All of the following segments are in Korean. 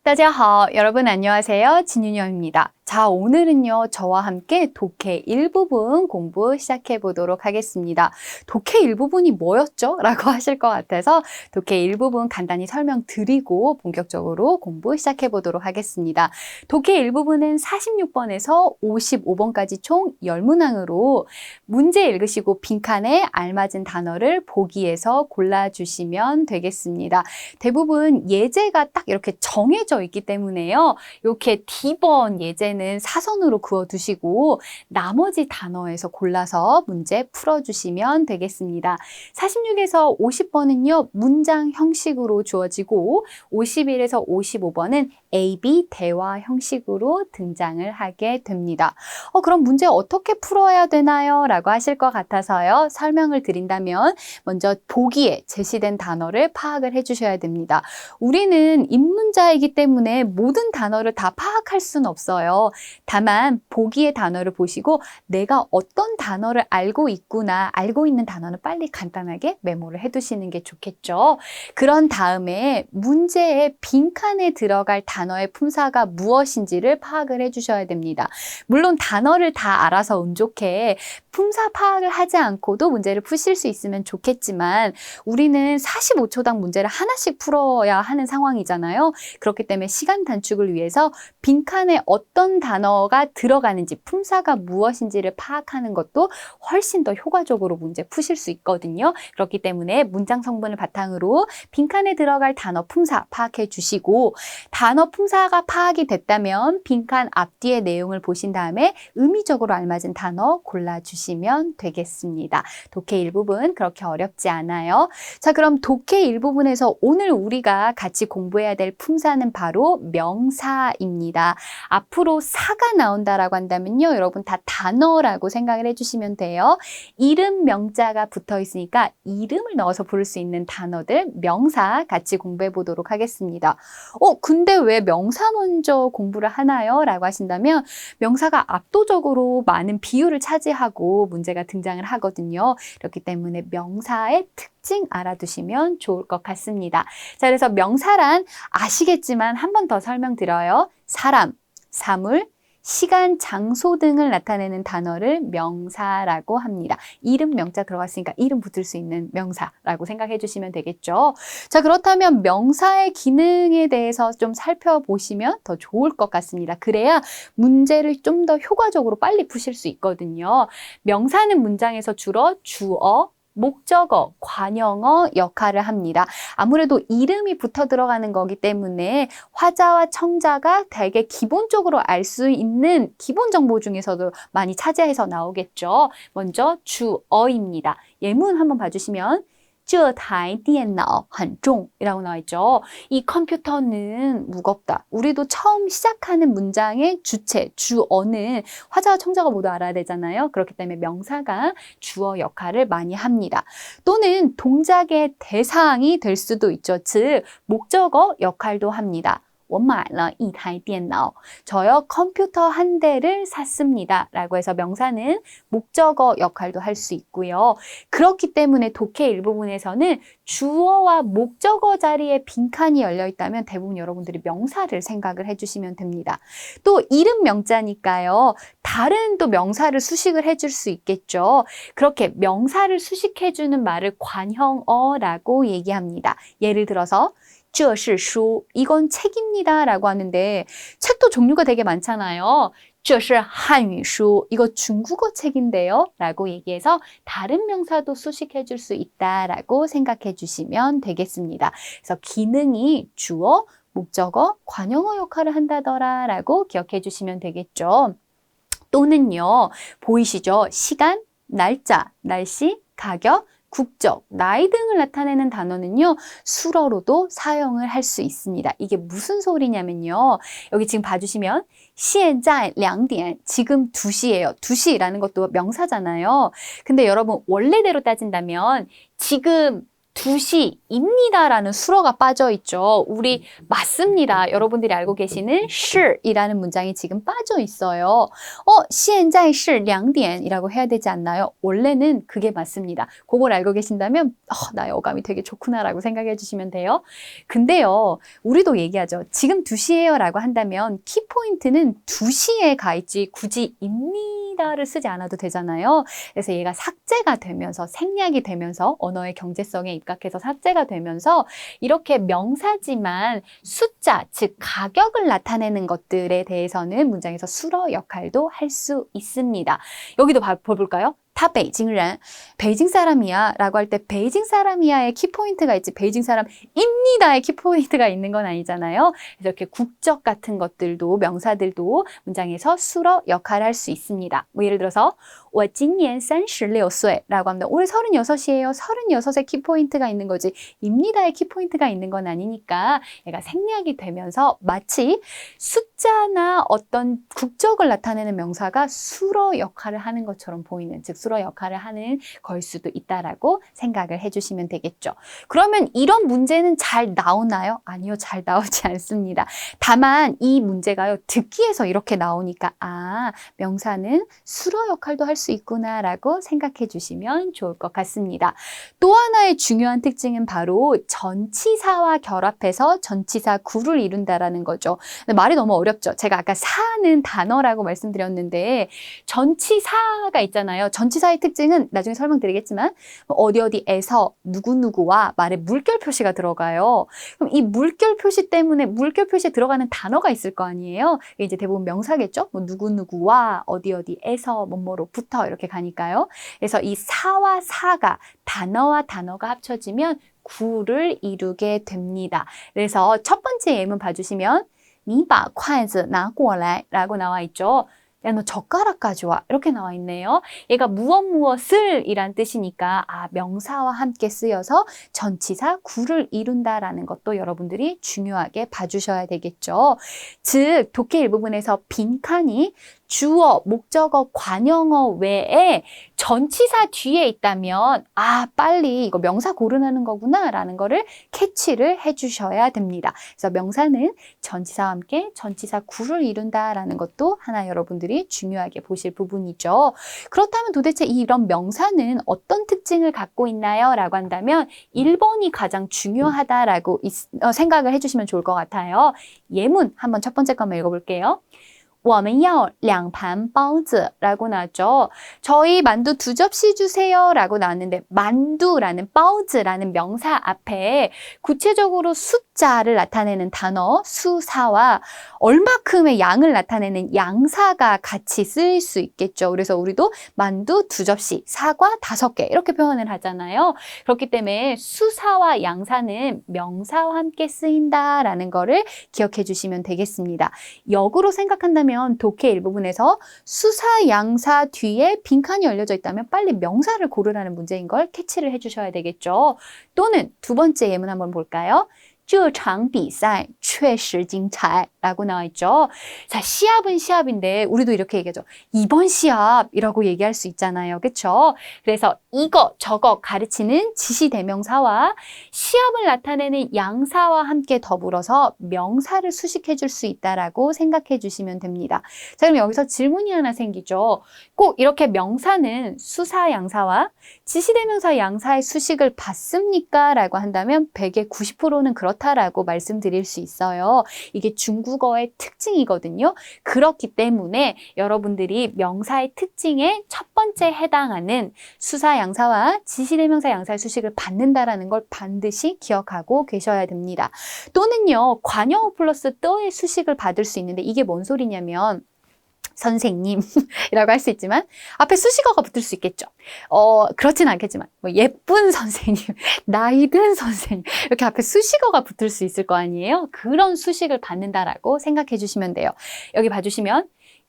大家好, 여러분 안녕하세요. 진윤영입니다. 자, 오늘은요, 저와 함께 독해 일부분 공부 시작해 보도록 하겠습니다. 독해 일부분이 뭐였죠? 라고 하실 것 같아서 독해 일부분 간단히 설명드리고 본격적으로 공부 시작해 보도록 하겠습니다. 독해 일부분은 46번에서 55번까지 총 10문항으로 문제 읽으시고 빈칸에 알맞은 단어를 보기에서 골라주시면 되겠습니다. 대부분 예제가 딱 이렇게 정해져 있기 때문에요. 이렇게 D번 예제는 사선으로 그어두시고 나머지 단어에서 골라서 문제 풀어주시면 되겠습니다. 46에서 50번은요. 문장 형식으로 주어지고 51에서 55번은 A-B 대화 형식으로 등장을 하게 됩니다. 그럼 문제 어떻게 풀어야 되나요? 라고 하실 것 같아서요. 설명을 드린다면 먼저 보기에 제시된 단어를 파악을 해주셔야 됩니다. 우리는 입문자이기 때문에 모든 단어를 다 파악할 수는 없어요. 다만 보기의 단어를 보시고 내가 어떤 단어를 알고 있구나, 알고 있는 단어는 빨리 간단하게 메모를 해두시는 게 좋겠죠. 그런 다음에 문제의 빈칸에 들어갈 단어의 품사가 무엇인지를 파악을 해주셔야 됩니다. 물론 단어를 다 알아서 운 좋게 품사 파악을 하지 않고도 문제를 푸실 수 있으면 좋겠지만 우리는 45초당 문제를 하나씩 풀어야 하는 상황이잖아요. 그렇기 때문에 시간 단축을 위해서 빈칸에 어떤 단어가 들어가는지, 품사가 무엇인지를 파악하는 것도 훨씬 더 효과적으로 문제 푸실 수 있거든요. 그렇기 때문에 문장 성분을 바탕으로 빈칸에 들어갈 단어 품사 파악해 주시고 단어 품사가 파악이 됐다면 빈칸 앞뒤의 내용을 보신 다음에 의미적으로 알맞은 단어 골라주시면 되겠습니다. 독해 일부분 그렇게 어렵지 않아요. 자, 그럼 독해 일부분에서 오늘 우리가 같이 공부해야 될 품사는 바로 명사입니다. 앞으로 사가 나온다라고 한다면요. 여러분 다 단어라고 생각을 해주시면 돼요. 이름 명자가 붙어 있으니까 이름을 넣어서 부를 수 있는 단어들, 명사 같이 공부해 보도록 하겠습니다. 근데 왜 명사 먼저 공부를 하나요? 라고 하신다면 명사가 압도적으로 많은 비율을 차지하고 문제가 등장을 하거든요. 그렇기 때문에 명사의 특징 알아두시면 좋을 것 같습니다. 자, 그래서 명사란 아시겠지만 한 번 더 설명드려요. 사람, 사물, 시간, 장소 등을 나타내는 단어를 명사라고 합니다. 이름 명자 들어갔으니까 이름 붙을 수 있는 명사라고 생각해 주시면 되겠죠. 자, 그렇다면 명사의 기능에 대해서 좀 살펴보시면 더 좋을 것 같습니다. 그래야 문제를 좀 더 효과적으로 빨리 푸실 수 있거든요. 명사는 문장에서 주로 주어, 목적어, 관형어 역할을 합니다. 아무래도 이름이 붙어 들어가는 거기 때문에 화자와 청자가 되게 기본적으로 알 수 있는 기본 정보 중에서도 많이 차지해서 나오겠죠. 먼저 주어입니다. 예문 한번 봐주시면 这台电脑很重 이라고 나와 있죠. 이 컴퓨터는 무겁다. 우리도 처음 시작하는 문장의 주체, 주어는 화자와 청자가 모두 알아야 되잖아요. 그렇기 때문에 명사가 주어 역할을 많이 합니다. 또는 동작의 대상이 될 수도 있죠. 즉, 목적어 역할도 합니다. 我买了一台电脑. 저요 컴퓨터 한 대를 샀습니다. 라고 해서 명사는 목적어 역할도 할 수 있고요. 그렇기 때문에 독해 일부분에서는 주어와 목적어 자리에 빈칸이 열려 있다면 대부분 여러분들이 명사를 생각을 해주시면 됩니다. 또 이름 명자니까요. 다른 또 명사를 수식을 해줄 수 있겠죠. 그렇게 명사를 수식해주는 말을 관형어라고 얘기합니다. 예를 들어서 这是书, 이건 책입니다 라고 하는데 책도 종류가 되게 많잖아요. 这是汉语书, 이거 중국어 책인데요 라고 얘기해서 다른 명사도 수식해 줄 수 있다라고 생각해 주시면 되겠습니다. 그래서 기능이 주어, 목적어, 관형어 역할을 한다더라 라고 기억해 주시면 되겠죠. 또는요, 보이시죠? 시간, 날짜, 날씨, 가격, 국적, 나이 등을 나타내는 단어는요, 수어로도 사용을 할 수 있습니다. 이게 무슨 소리냐면요. 여기 지금 봐주시면 现在2点, 지금 2시예요. 2시라는 것도 명사잖아요. 근데 여러분 원래대로 따진다면 지금 2시입니다라는 수러가 빠져 있죠. 우리 맞습니다. 여러분들이 알고 계시는 是이라는 문장이 지금 빠져 있어요. 现在是2点이라고 해야 되지 않나요? 원래는 그게 맞습니다. 그걸 알고 계신다면 나의 어감이 되게 좋구나라고 생각해 주시면 돼요. 근데요, 우리도 얘기하죠. 지금 2시예요 라고 한다면 키포인트는 2시에 가 있지 굳이 입니다를 쓰지 않아도 되잖아요. 그래서 얘가 삭제가 되면서 생략이 되면서 언어의 경제성에 입각해서 삭제가 되면서 이렇게 명사지만 숫자, 즉 가격을 나타내는 것들에 대해서는 문장에서 수러 역할도 할 수 있습니다. 여기도 볼까요? 他北京人, 베이징 사람이야 라고 할 때 베이징 사람이야의 키포인트가 있지 베이징 사람입니다의 키포인트가 있는 건 아니잖아요. 그래서 이렇게 국적 같은 것들도 명사들도 문장에서 수러 역할을 할 수 있습니다. 뭐 예를 들어서 我今年36岁 라고 합니다. 올해 36이에요. 36의 키포인트가 있는 거지 입니다의 키포인트가 있는 건 아니니까 얘가 생략이 되면서 마치 숫자나 어떤 국적을 나타내는 명사가 수러 역할을 하는 것처럼 보이는, 즉 수러 역할을 하는 걸 수도 있다라고 생각을 해주시면 되겠죠. 그러면 이런 문제는 잘 나오나요? 아니요, 잘 나오지 않습니다. 다만 이 문제가요, 듣기에서 이렇게 나오니까 명사는 수러 역할도 할 수 있구나라고 생각해 주시면 좋을 것 같습니다. 또 하나의 중요한 특징은 바로 전치사와 결합해서 전치사 구를 이룬다라는 거죠. 근데 말이 너무 어렵죠. 제가 아까 사는 단어라고 말씀드렸는데 전치사가 있잖아요. 전치사의 특징은 나중에 설명드리겠지만 어디에서 누구누구와 말에 물결 표시가 들어가요. 그럼 이 물결 표시 때문에 물결 표시에 들어가는 단어가 있을 거 아니에요. 이게 이제 대부분 명사겠죠. 뭐 누구누구와 어디에서 뭐뭐로부터 이렇게 가니까요. 그래서 이 사와 사가 단어와 단어가 합쳐지면 구를 이루게 됩니다. 그래서 첫 번째 예문 봐주시면 你把筷子拿过来 라고 나와 있죠. 야, 너 젓가락 가져와. 이렇게 나와 있네요. 얘가 무엇을 이란 뜻이니까 명사와 함께 쓰여서 전치사 구를 이룬다라는 것도 여러분들이 중요하게 봐주셔야 되겠죠. 즉, 독해 일부분에서 빈칸이 주어, 목적어, 관형어 외에 전치사 뒤에 있다면 빨리 이거 명사 고르는 거구나 라는 거를 캐치를 해주셔야 됩니다. 그래서 명사는 전치사와 함께 전치사 구를 이룬다라는 것도 하나 여러분들이 중요하게 보실 부분이죠. 그렇다면 도대체 이런 명사는 어떤 특징을 갖고 있나요? 라고 한다면 1번이 가장 중요하다라고 생각을 해주시면 좋을 것 같아요. 예문 한번 첫 번째 거 한번 읽어볼게요. 我们要2盘包子 라고 나왔죠. 저희 만두 2접시 주세요 라고 나왔는데 만두라는 包子라는 명사 앞에 구체적으로 숫자를 나타내는 단어 수사와 얼마큼의 양을 나타내는 양사가 같이 쓰일 수 있겠죠. 그래서 우리도 만두 2접시, 사과 5개 이렇게 표현을 하잖아요. 그렇기 때문에 수사와 양사는 명사와 함께 쓰인다라는 거를 기억해 주시면 되겠습니다. 역으로 생각한다면 독해 일부분에서 수사, 양사 뒤에 빈칸이 열려져 있다면 빨리 명사를 고르라는 문제인 걸 캐치를 해주셔야 되겠죠. 또는 두 번째 예문 한번 볼까요? 这场比赛确实精彩 라고 나와 있죠. 자, 시합은 시합인데 우리도 이렇게 얘기하죠. 이번 시합이라고 얘기할 수 있잖아요. 그렇죠? 그래서 이거 저거 가르치는 지시대명사와 시합을 나타내는 양사와 함께 더불어서 명사를 수식해 줄 수 있다라고 생각해 주시면 됩니다. 자, 그럼 여기서 질문이 하나 생기죠. 꼭 이렇게 명사는 수사 양사와 지시대명사 양사의 수식을 받습니까? 라고 한다면 100의 90%는 그렇다라고 말씀드릴 수 있어요. 이게 중국어의 특징이거든요. 그렇기 때문에 여러분들이 명사의 특징에 첫 번째 해당하는 수사 양사와 지시대명사 양사의 수식을 받는다라는 걸 반드시 기억하고 계셔야 됩니다. 또는요, 관형어 플러스 떠의 수식을 받을 수 있는데 이게 뭔 소리냐면 선생님이라고 할 수 있지만 앞에 수식어가 붙을 수 있겠죠. 그렇진 않겠지만 뭐 예쁜 선생님, 나이 든 선생님 이렇게 앞에 수식어가 붙을 수 있을 거 아니에요. 그런 수식을 받는다라고 생각해 주시면 돼요. 여기 봐주시면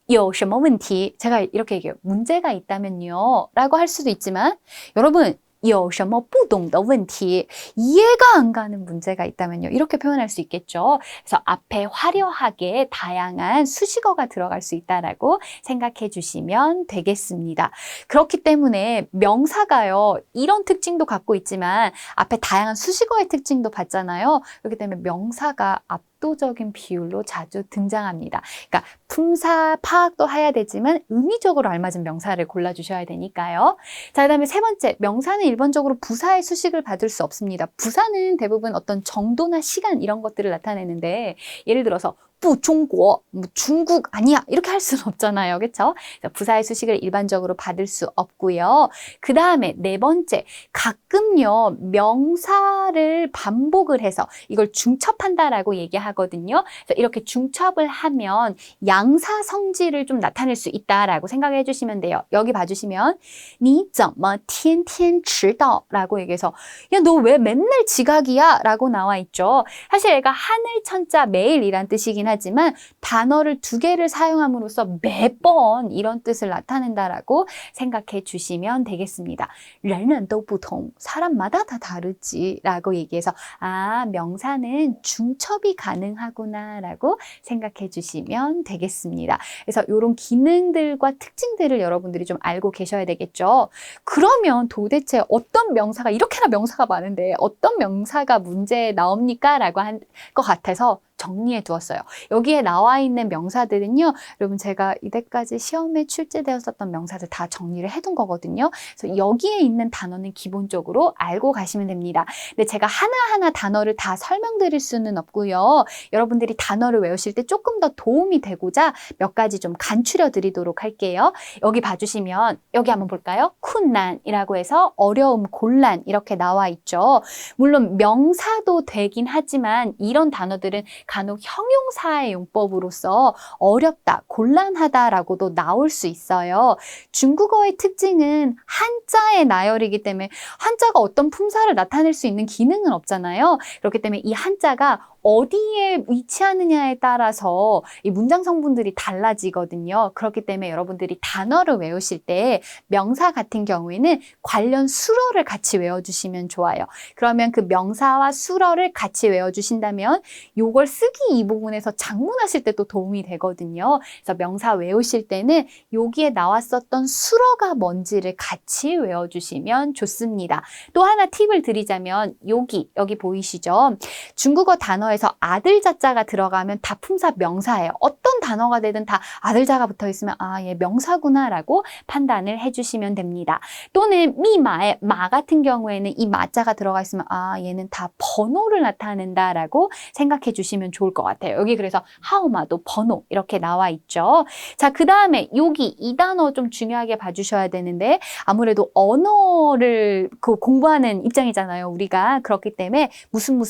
有什么问题? 제가 이렇게 얘기해요. 문제가 있다면요 라고 할 수도 있지만 여러분 有什么不懂的问题 이해가 안 가는 문제가 있다면요. 이렇게 표현할 수 있겠죠. 그래서 앞에 화려하게 다양한 수식어가 들어갈 수 있다라고 생각해 주시면 되겠습니다. 그렇기 때문에 명사가요. 이런 특징도 갖고 있지만 앞에 다양한 수식어의 특징도 봤잖아요. 그렇기 때문에 명사가 압도적인 비율로 자주 등장합니다. 그러니까 품사 파악도 해야 되지만 의미적으로 알맞은 명사를 골라주셔야 되니까요. 자, 그다음에 세 번째, 명사는 일반적으로 부사의 수식을 받을 수 없습니다. 부사는 대부분 어떤 정도나 시간 이런 것들을 나타내는데 예를 들어서 不中国, 뭐 중국 아니야 이렇게 할 수는 없잖아요. 그렇죠? 부사의 수식을 일반적으로 받을 수 없고요. 그 다음에 네 번째, 가끔요 명사를 반복을 해서 이걸 중첩한다라고 얘기하거든요. 그래서 이렇게 중첩을 하면 양사 성질을 좀 나타낼 수 있다라고 생각해 주시면 돼요. 여기 봐주시면 你怎么天天迟到 라고 얘기해서 야, 너 왜 맨날 지각이야? 라고 나와 있죠. 사실 얘가 하늘 천자 매일이란 뜻이긴 하지만 단어를 두 개를 사용함으로써 매번 이런 뜻을 나타낸다라고 생각해 주시면 되겠습니다. 人人都不同 사람마다 다 다르지 라고 얘기해서 아, 명사는 중첩이 가능하구나 라고 생각해 주시면 되겠습니다. 그래서 이런 기능들과 특징들을 여러분들이 좀 알고 계셔야 되겠죠. 그러면 도대체 어떤 명사가 이렇게나 명사가 많은데 어떤 명사가 문제에 나옵니까? 라고 한 것 같아서 정리해 두었어요. 여기에 나와 있는 명사들은요, 여러분 제가 이때까지 시험에 출제되었었던 명사들 다 정리를 해둔 거거든요. 그래서 여기에 있는 단어는 기본적으로 알고 가시면 됩니다. 근데 제가 하나하나 단어를 다 설명드릴 수는 없고요. 여러분들이 단어를 외우실 때 조금 더 도움이 되고자 몇 가지 좀 간추려 드리도록 할게요. 여기 봐주시면 여기 한번 볼까요? 쿤난이라고 해서 어려움, 곤란 이렇게 나와 있죠. 물론 명사도 되긴 하지만 이런 단어들은 간혹 형용사의 용법으로서 어렵다, 곤란하다라고도 나올 수 있어요. 중국어의 특징은 한자의 나열이기 때문에 한자가 어떤 품사를 나타낼 수 있는 기능은 없잖아요. 그렇기 때문에 이 한자가 어디에 위치하느냐에 따라서 이 문장 성분들이 달라지거든요. 그렇기 때문에 여러분들이 단어를 외우실 때 명사 같은 경우에는 관련 수어를 같이 외워주시면 좋아요. 그러면 그 명사와 수어를 같이 외워주신다면 요걸 쓰기 이 부분에서 작문하실 때도 도움이 되거든요. 그래서 명사 외우실 때는 여기에 나왔었던 수어가 뭔지를 같이 외워주시면 좋습니다. 또 하나 팁을 드리자면 여기 보이시죠? 중국어 단어에서 아들 자자가 들어가면 다 품사 명사예요. 어떤 단어가 되든 다 아들 자가 붙어 있으면 아, 얘 명사구나 라고 판단을 해주시면 됩니다. 또는 미마에 마 같은 경우에는 이 마자가 들어가 있으면 아, 얘는 다 번호를 나타낸다 라고 생각해 주시면 좋을 것 같아요. 여기 그래서 하오마도 번호 이렇게 나와 있죠. 자, 그 다음에 여기 이 단어 좀 중요하게 봐주셔야 되는데 아무래도 언어를 공부하는 입장이잖아요. 우리가 그렇기 때문에 무슨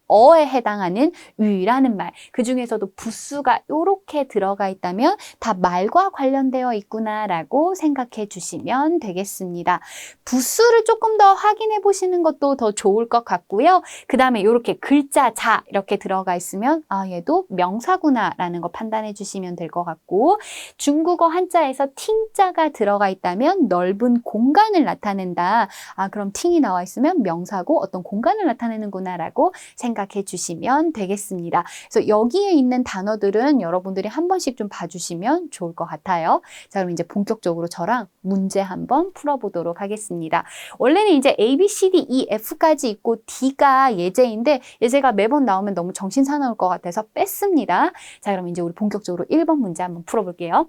어에 해당하는 유라는 말, 그 중에서도 부수가 이렇게 들어가 있다면 다 말과 관련되어 있구나라고 생각해 주시면 되겠습니다. 부수를 조금 더 확인해 보시는 것도 더 좋을 것 같고요. 그 다음에 이렇게 글자 자 이렇게 들어가 있으면 아, 얘도 명사구나라는 거 판단해 주시면 될 것 같고, 중국어 한자에서 팅자가 들어가 있다면 넓은 공간을 나타낸다. 아, 그럼 팅이 나와 있으면 명사고 어떤 공간을 나타내는구나라고 생각해 주시면 되겠습니다. 그래서 여기에 있는 단어들은 여러분들이 한 번씩 좀 봐주시면 좋을 것 같아요. 자, 그럼 이제 본격적으로 저랑 문제 한번 풀어보도록 하겠습니다. 원래는 이제 A, B, C, D, E, F까지 있고 D가 예제인데 예제가 매번 나오면 너무 정신 사나울 것 같아서 뺐습니다. 자, 그럼 이제 우리 본격적으로 1번 문제 한번 풀어볼게요.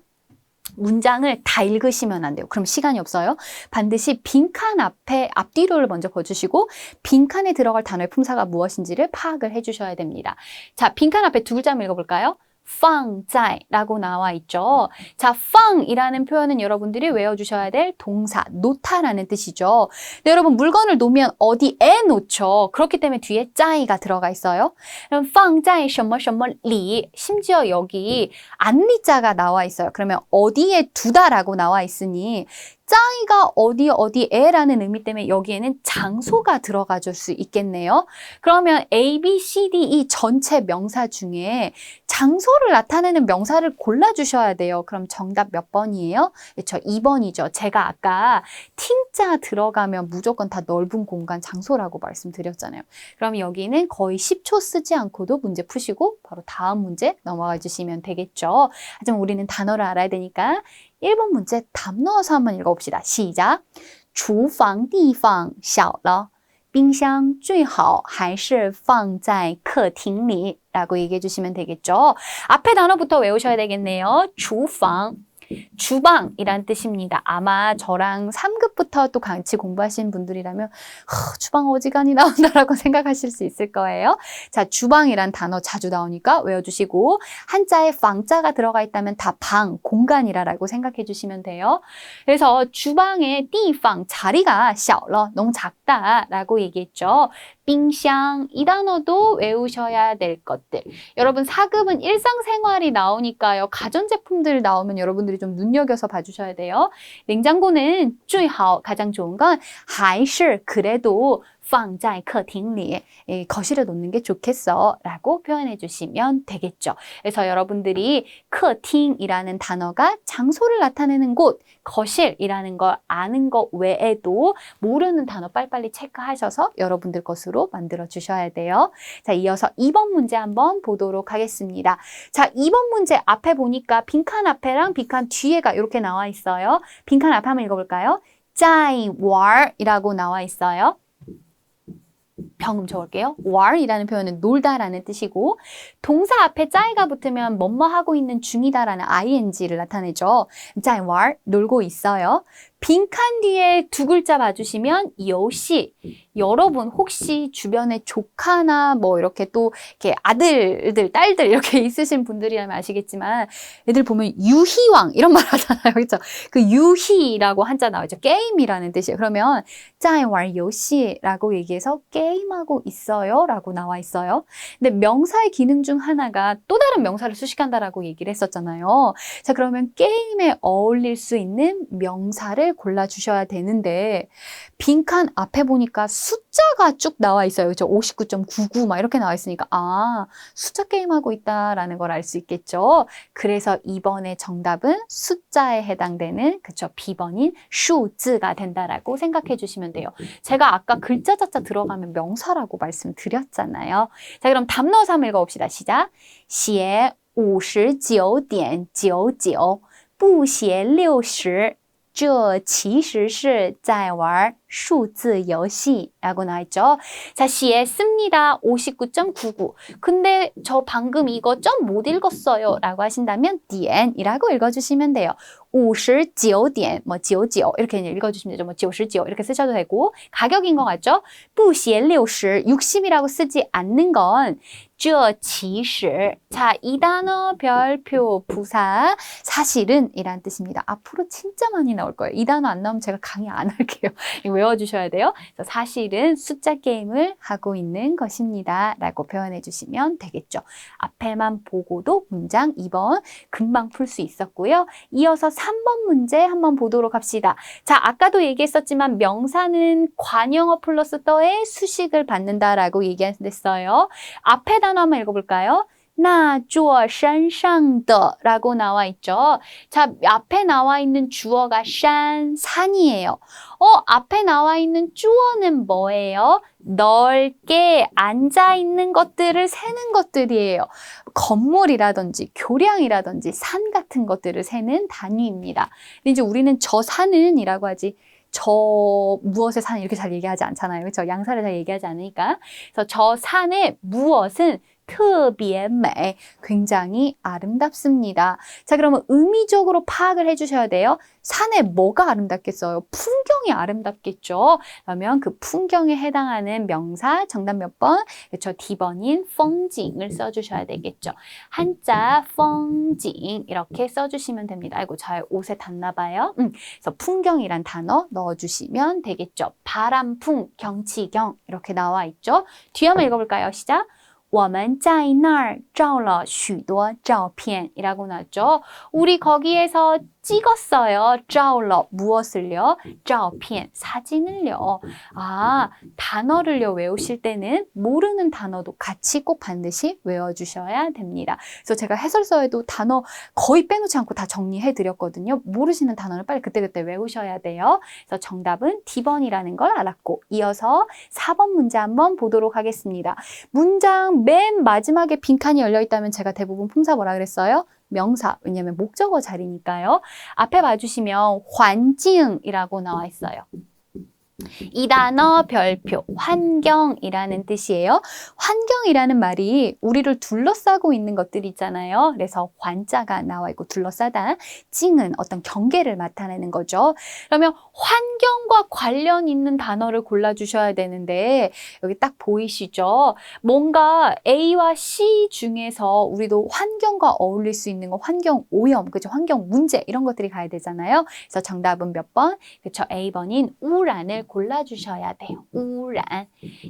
문장을 다 읽으시면 안 돼요. 그럼 시간이 없어요. 반드시 빈칸 앞에 앞뒤로를 먼저 봐주시고 빈칸에 들어갈 단어의 품사가 무엇인지를 파악을 해주셔야 됩니다. 자, 빈칸 앞에 두 글자 한번 읽어볼까요? 放在라고 나와 있죠. 자, 放이라는 표현은 여러분들이 외워주셔야 될 동사, 놓다라는 뜻이죠. 근데 여러분 물건을 놓으면 어디에 놓죠? 그렇기 때문에 뒤에 在가 들어가 있어요. 그럼 放在什么什么里, 심지어 여기 안리자가 나와 있어요. 그러면 어디에 두다라고 나와 있으니 짜이가 어디에라는 의미 때문에 여기에는 장소가 들어가 줄 수 있겠네요. 그러면 A, B, C, D, E 전체 명사 중에 장소를 나타내는 명사를 골라주셔야 돼요. 그럼 정답 몇 번이에요? 그렇죠. 2번이죠. 제가 아까 팅자 들어가면 무조건 다 넓은 공간 장소라고 말씀드렸잖아요. 그럼 여기는 거의 10초 쓰지 않고도 문제 푸시고 바로 다음 문제 넘어가 주시면 되겠죠. 하지만 우리는 단어를 알아야 되니까 1번 문제 답 넣어서 한번 읽어봅시다. 시작. 厨房地方小了冰箱最好还是放在客厅里 라고 얘기해 주시면 되겠죠. 앞에 단어부터 외우셔야 되겠네요. 厨房 주방이란 뜻입니다. 아마 저랑 3급부터 또 같이 공부하신 분들이라면 주방 어지간히 나온다라고 생각하실 수 있을 거예요. 자, 주방이란 단어 자주 나오니까 외워주시고 한자에 방자가 들어가 있다면 다 방, 공간이라고 생각해 주시면 돼요. 그래서 주방의 地方, 자리가 小了, 너무 작다라고 얘기했죠. 冰箱, 이 단어도 외우셔야 될 것들. 여러분 4급은 일상생활이 나오니까요. 가전제품들 나오면 여러분들이 좀 눈여겨서 봐주셔야 돼요. 냉장고는 最好, 가장 좋은 건 还是, 그래도 放在客厅里, 거실에 놓는 게 좋겠어 라고 표현해 주시면 되겠죠. 그래서 여러분들이 客厅 이라는 단어가 장소를 나타내는 곳, 거실이라는 걸 아는 것 외에도 모르는 단어 빨리빨리 체크하셔서 여러분들 것으로 만들어 주셔야 돼요. 자, 이어서 2번 문제 한번 보도록 하겠습니다. 자, 2번 문제 앞에 보니까 빈칸 앞에랑 빈칸 뒤에가 이렇게 나와 있어요. 빈칸 앞에 한번 읽어볼까요? 在玩 이라고 나와 있어요. 방금 적을게요. war이라는 표현은 놀다라는 뜻이고 동사 앞에 짜이가 붙으면 뭐뭐 하고 있는 중이다라는 ing를 나타내죠. 在玩, 놀고 있어요. 빈칸 뒤에 두 글자 봐주시면 游戏. 여러분 혹시 주변에 조카나 뭐 이렇게 또 이렇게 아들들, 딸들 이렇게 있으신 분들이라면 아시겠지만 애들 보면 유희왕 이런 말 하잖아요. 그렇죠? 그 유희라고 한자 나오죠. 게임이라는 뜻이에요. 그러면 在玩游戏라고 얘기해서 게임하고 있어요 라고 나와 있어요. 근데 명사의 기능 중 하나가 또 다른 명사를 수식한다라고 얘기를 했었잖아요. 자, 그러면 게임에 어울릴 수 있는 명사를 골라주셔야 되는데 빈칸 앞에 보니까 숫자가 쭉 나와 있어요. 그렇죠? 59.99 막 이렇게 나와 있으니까 아, 숫자 게임하고 있다라는 걸 알 수 있겠죠. 그래서 이번에 정답은 숫자에 해당되는 그쵸 B번인 数字가 된다라고 생각해 주시면 돼요. 제가 아까 글자 자자 들어가면 명사라고 말씀드렸잖아요. 자, 그럼 답 넣어서 한번 읽어봅시다. 시작. 写59.99不写60这其实是在玩数字游戏라고 나와있죠. 자, 시에 씁니다. 59.99. 근데 저 방금 이거 점 못 읽었어요 라고 하신다면 디엔이라고 읽어주시면 돼요. 59点, 뭐 99 이렇게 읽어주시면 되죠. 뭐 99 이렇게 쓰셔도 되고 가격인 것 같죠? 不写60, 60이라고 쓰지 않는 건 这其实, 자, 이 단어 별표 부사 사실은 이란 뜻입니다. 앞으로 진짜 많이 나올 거예요. 이 단어 안 나오면 제가 강의 안 할게요. 이거 외워주셔야 돼요. 그래서 사실은 숫자 게임을 하고 있는 것입니다. 라고 표현해 주시면 되겠죠. 앞에만 보고도 문장 2번 금방 풀 수 있었고요. 이어서 3번 문제 한번 보도록 합시다. 자, 아까도 얘기했었지만 명사는 관용어 플러스 더의 수식을 받는다라고 얘기했어요. 앞에 단어 한번 읽어볼까요? 那座山上的 라고 나와 있죠. 자, 앞에 나와 있는 주어가 산이에요. 앞에 나와 있는 주어는 뭐예요? 넓게 앉아있는 것들을 세는 것들이에요. 건물이라든지 교량이라든지 산 같은 것들을 세는 단위입니다. 근데 이제 우리는 저 산은 이라고 하지 저 무엇의 산 이렇게 잘 얘기하지 않잖아요. 그렇죠? 양사를 잘 얘기하지 않으니까. 그래서 저 산의 무엇은 特别美, 굉장히 아름답습니다. 자, 그러면 의미적으로 파악을 해주셔야 돼요. 산에 뭐가 아름답겠어요? 풍경이 아름답겠죠. 그러면 그 풍경에 해당하는 명사 정답 몇 번? 그렇죠. D번인 风景을 써주셔야 되겠죠. 한자 风景 이렇게 써주시면 됩니다. 아이고, 잘 옷에 닿나 봐요. 그래서 풍경이란 단어 넣어주시면 되겠죠. 바람풍, 경치경 이렇게 나와 있죠. 뒤에 한번 읽어볼까요? 시작. 我们在那儿照了许多照片이라고 나왔죠. 우리 거기에서 찍었어요. 照了 무엇을요? 照片 사진을요. 아, 단어를요 외우실 때는 모르는 단어도 같이 꼭 반드시 외워주셔야 됩니다. 그래서 제가 해설서에도 단어 거의 빼놓지 않고 다 정리해 드렸거든요. 모르시는 단어는 빨리 그때그때 외우셔야 돼요. 그래서 정답은 D번이라는 걸 알았고 이어서 4번 문제 한번 보도록 하겠습니다. 문장 맨 마지막에 빈칸이 열려 있다면 제가 대부분 품사 뭐라 그랬어요? 명사, 왜냐면 목적어 자리니까요. 앞에 봐주시면 환징이라고 나와 있어요. 이 단어 별표, 환경이라는 뜻이에요. 환경이라는 말이 우리를 둘러싸고 있는 것들이 있잖아요. 그래서 환자가 나와 있고 둘러싸다, 징은 어떤 경계를 나타내는 거죠. 그러면 환경과 관련 있는 단어를 골라주셔야 되는데 여기 딱 보이시죠? 뭔가 A와 C 중에서 우리도 환경과 어울릴 수 있는 거 환경 오염, 그죠? 환경 문제 이런 것들이 가야 되잖아요. 그래서 정답은 몇 번? 그렇죠. A번인 우란을 골라주셔야 돼요. 우란.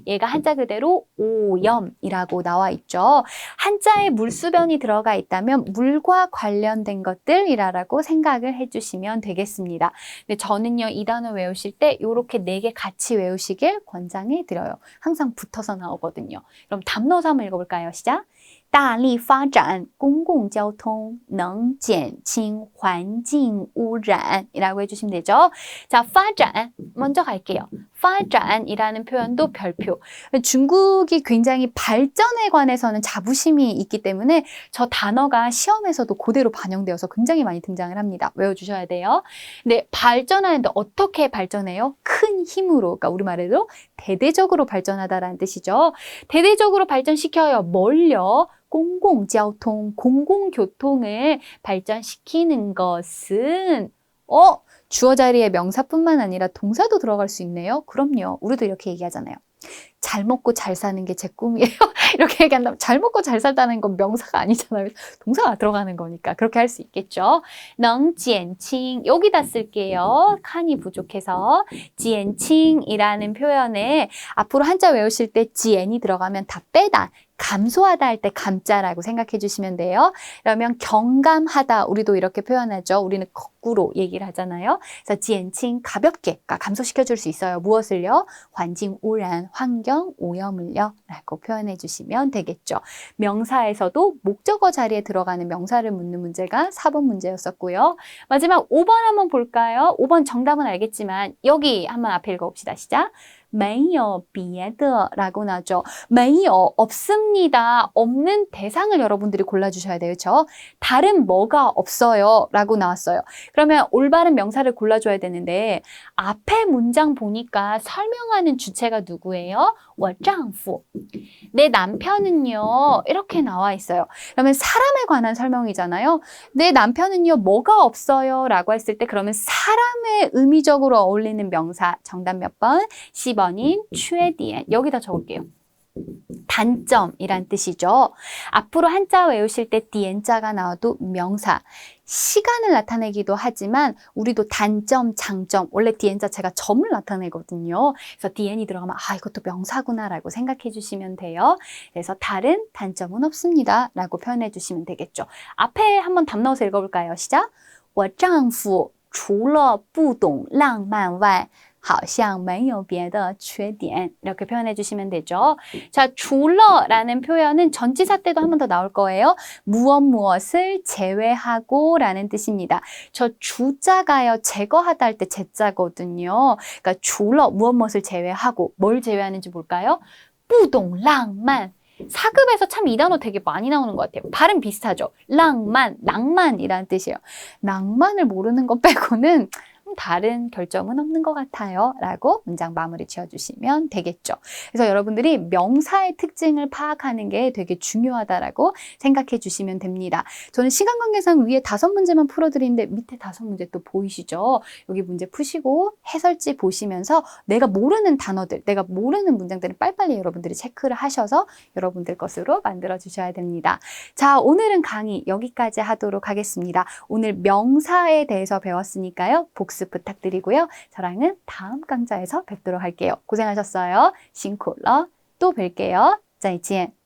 얘가 한자 그대로 오염이라고 나와 있죠. 한자에 물수변이 들어가 있다면 물과 관련된 것들이라고 생각을 해주시면 되겠습니다. 근데 저는요, 이 단어 외우실 때 이렇게 4개 같이 외우시길 권장해 드려요. 항상 붙어서 나오거든요. 그럼 답 넣어서 한번 읽어볼까요? 시작! 大力发展公共交通能减轻环境污染이라고 해주시면 되죠. 자, 发展 먼저 갈게요. 发展이라는 표현도 별표. 중국이 굉장히 발전에 관해서는 자부심이 있기 때문에 저 단어가 시험에서도 그대로 반영되어서 굉장히 많이 등장을 합니다. 외워주셔야 돼요. 근데 발전하는데 어떻게 발전해요? 큰 힘으로, 그러니까 우리말로 대대적으로 발전하다라는 뜻이죠. 대대적으로 발전시켜요. 뭘요? 공공交通, 공공교통을 발전시키는 것은 주어 자리에 명사뿐만 아니라 동사도 들어갈 수 있네요. 그럼요. 우리도 이렇게 얘기하잖아요. 잘 먹고 잘 사는 게 제 꿈이에요. 이렇게 얘기한다면 잘 먹고 잘 살다는 건 명사가 아니잖아요. 동사가 들어가는 거니까 그렇게 할 수 있겠죠. 能减轻 여기다 쓸게요. 칸이 부족해서 减轻이라는 표현에 앞으로 한자 외우실 때 减이 들어가면 다 빼다. 감소하다 할 때 감자라고 생각해 주시면 돼요. 그러면 경감하다 우리도 이렇게 표현하죠. 우리는 거꾸로 얘기를 하잖아요. 그래서 减轻 가볍게 감소시켜 줄 수 있어요. 무엇을요? 환경 오염, 환경 오염을요 라고 표현해 주시면 되겠죠. 명사에서도 목적어 자리에 들어가는 명사를 묻는 문제가 4번 문제였었고요. 마지막 5번 한번 볼까요? 5번 정답은 알겠지만 여기 한번 앞에 읽어봅시다. 시작! 没有别的라고 나죠. 没有 없습니다. 없는 대상을 여러분들이 골라주셔야 돼요. 그렇죠? 다른 뭐가 없어요 라고 나왔어요. 그러면 올바른 명사를 골라줘야 되는데 앞에 문장 보니까 설명하는 주체가 누구예요? 我丈夫. 내 남편은요 이렇게 나와 있어요. 그러면 사람에 관한 설명이잖아요. 내 남편은요 뭐가 없어요 라고 했을 때 그러면 사람의 의미적으로 어울리는 명사 정답 몇 번? 10번인 缺点 여기다 적을게요. 단점이란 뜻이죠. 앞으로 한자 외우실 때 디엔자가 나와도 명사, 시간을 나타내기도 하지만 우리도 단점, 장점, 원래 디엔자 제가 점을 나타내거든요. 그래서 디엔이 들어가면 이것도 명사구나 라고 생각해 주시면 돼요. 그래서 다른 단점은 없습니다 라고 표현해 주시면 되겠죠. 앞에 한번 답 넣어서 읽어볼까요? 시작! 我丈夫除了不懂浪漫外好像没有别的缺点 이렇게 표현해 주시면 되죠. 자, 除了라는 표현은 전치사 때도 한 번 더 나올 거예요. 무엇을 제외하고 라는 뜻입니다. 저 주자가요 제거하다 할 때 제자거든요. 그러니까 除了 무엇을 제외하고 뭘 제외하는지 볼까요? 不懂浪漫 사급에서 참 이 단어 되게 많이 나오는 것 같아요. 발음 비슷하죠. 낭만이라는 뜻이에요. 낭만을 모르는 것 빼고는 다른 결점은 없는 것 같아요 라고 문장 마무리 지어주시면 되겠죠. 그래서 여러분들이 명사의 특징을 파악하는 게 되게 중요하다라고 생각해 주시면 됩니다. 저는 시간 관계상 위에 5문제만 풀어드리는데 밑에 5문제 또 보이시죠? 여기 문제 푸시고 해설지 보시면서 내가 모르는 단어들, 내가 모르는 문장들을 빨리빨리 여러분들이 체크를 하셔서 여러분들 것으로 만들어 주셔야 됩니다. 자, 오늘은 강의 여기까지 하도록 하겠습니다. 오늘 명사에 대해서 배웠으니까요. 복습 부탁드리고요. 저랑은 다음 강좌에서 뵙도록 할게요. 고생하셨어요. 辛苦了. 또 뵐게요. 再见.